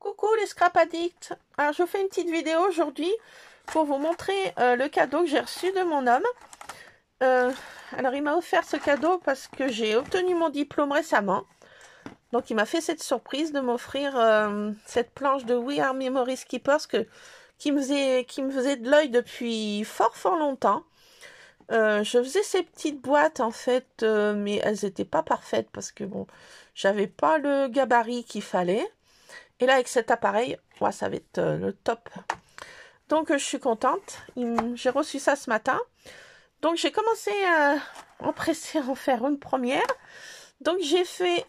Coucou les scrap addicts. Alors je vous fais une petite vidéo aujourd'hui pour vous montrer le cadeau que j'ai reçu de mon homme. Alors il m'a offert ce cadeau parce que j'ai obtenu mon diplôme récemment. Donc il m'a fait cette surprise de m'offrir cette planche de We Are Memory Keepers qui me faisait de l'œil depuis fort longtemps. Je faisais ces petites boîtes en fait, mais elles n'étaient pas parfaites parce que bon, j'avais pas le gabarit qu'il fallait. Et là avec cet appareil, ouais, ça va être le top. Donc je suis contente. J'ai reçu ça ce matin. Donc j'ai commencé à empresser à en faire une première. Donc j'ai fait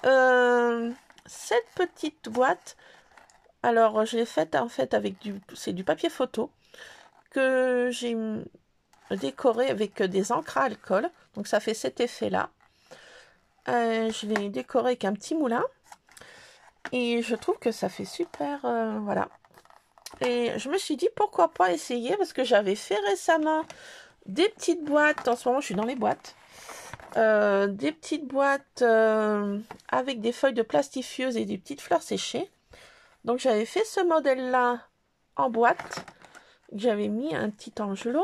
cette petite boîte. Alors je l'ai faite en fait avec du papier photo que j'ai décoré avec des encres à alcool. Donc ça fait cet effet là. Je l'ai décoré avec un petit moulin. Et je trouve que ça fait super, voilà. Et je me suis dit pourquoi pas essayer parce que j'avais fait récemment des petites boîtes. En ce moment je suis dans les boîtes. Des petites boîtes avec des feuilles de plastifieuse et des petites fleurs séchées. Donc j'avais fait ce modèle là en boîte. J'avais mis un petit angelot.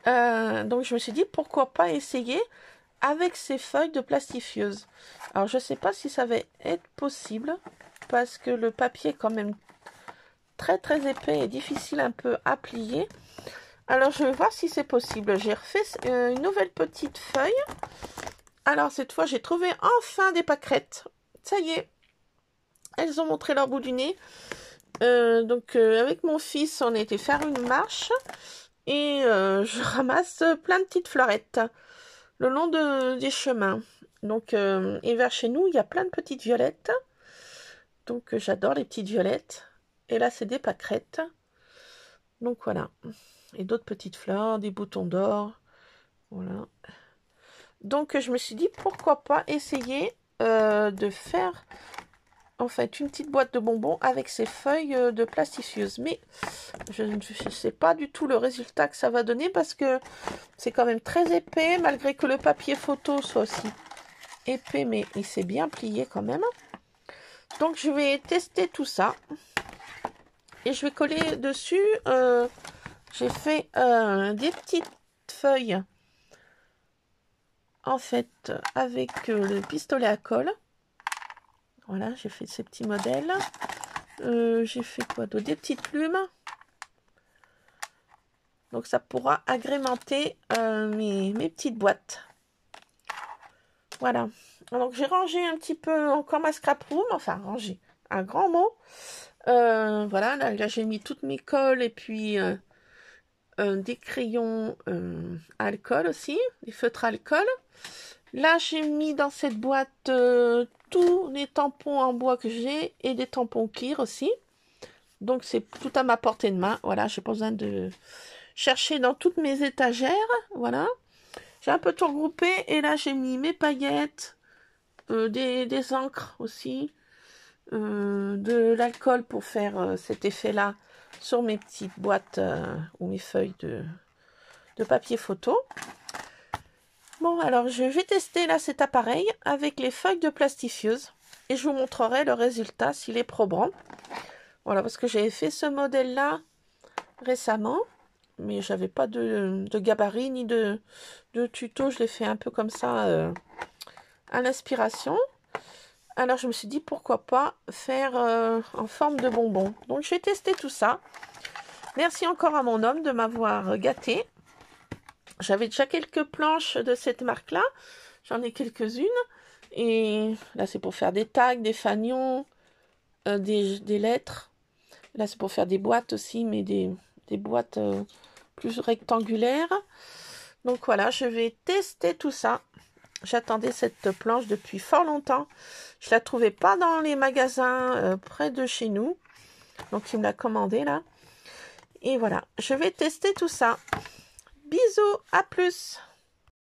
Donc je me suis dit pourquoi pas essayer avec ces feuilles de plastifieuse. Alors je sais pas si ça va être possible parce que le papier est quand même très épais et difficile un peu à plier. Alors je vais voir si c'est possible. J'ai refait une nouvelle petite feuille. Alors cette fois j'ai trouvé enfin des pâquerettes. Ça y est, elles ont montré leur bout du nez. Donc avec mon fils on a été faire une marche et je ramasse plein de petites fleurettes le long des chemins. Donc, et vers chez nous, il y a plein de petites violettes. Donc, j'adore les petites violettes. Et là, c'est des pâquerettes. Donc, voilà. Et d'autres petites fleurs, des boutons d'or. Voilà. Donc, je me suis dit, pourquoi pas essayer de faire, en fait, une petite boîte de bonbons avec ces feuilles de plastifieuse. Mais je ne sais pas du tout le résultat que ça va donner parce que c'est quand même très épais, malgré que le papier photo soit aussi épais, mais il s'est bien plié quand même. Donc je vais tester tout ça et je vais coller dessus. J'ai fait des petites feuilles en fait avec le pistolet à colle. Voilà, j'ai fait ces petits modèles. J'ai fait quoi d'autre? Des petites plumes. Donc ça pourra agrémenter mes petites boîtes. Voilà. Donc j'ai rangé un petit peu encore ma scrap room. Enfin rangé, un grand mot. Voilà, là j'ai mis toutes mes colles et puis des crayons alcool aussi, des feutres alcool. Là j'ai mis dans cette boîte tous les tampons en bois que j'ai et des tampons clear aussi. Donc c'est tout à ma portée de main. Voilà, j'ai pas besoin de chercher dans toutes mes étagères. Voilà. J'ai un peu tout regroupé et là j'ai mis mes paillettes, des encres aussi, de l'alcool pour faire cet effet-là sur mes petites boîtes ou mes feuilles de papier photo. Bon, alors je vais tester là cet appareil avec les feuilles de plastifieuse et je vous montrerai le résultat s'il est probant. Voilà, parce que j'avais fait ce modèle-là récemment. Mais j'avais pas de gabarit ni de tuto. Je l'ai fait un peu comme ça à l'inspiration. Alors je me suis dit pourquoi pas faire en forme de bonbon. Donc je vais tester tout ça. Merci encore à mon homme de m'avoir gâté. J'avais déjà quelques planches de cette marque-là. J'en ai quelques-unes. Et là c'est pour faire des tags, des fanions, des lettres. Là c'est pour faire des boîtes aussi, mais des boîtes plus rectangulaire. Donc voilà, je vais tester tout ça. J'attendais cette planche depuis fort longtemps. Je la trouvais pas dans les magasins près de chez nous. Donc il me l'a commandé là. Et voilà, je vais tester tout ça. Bisous, à plus.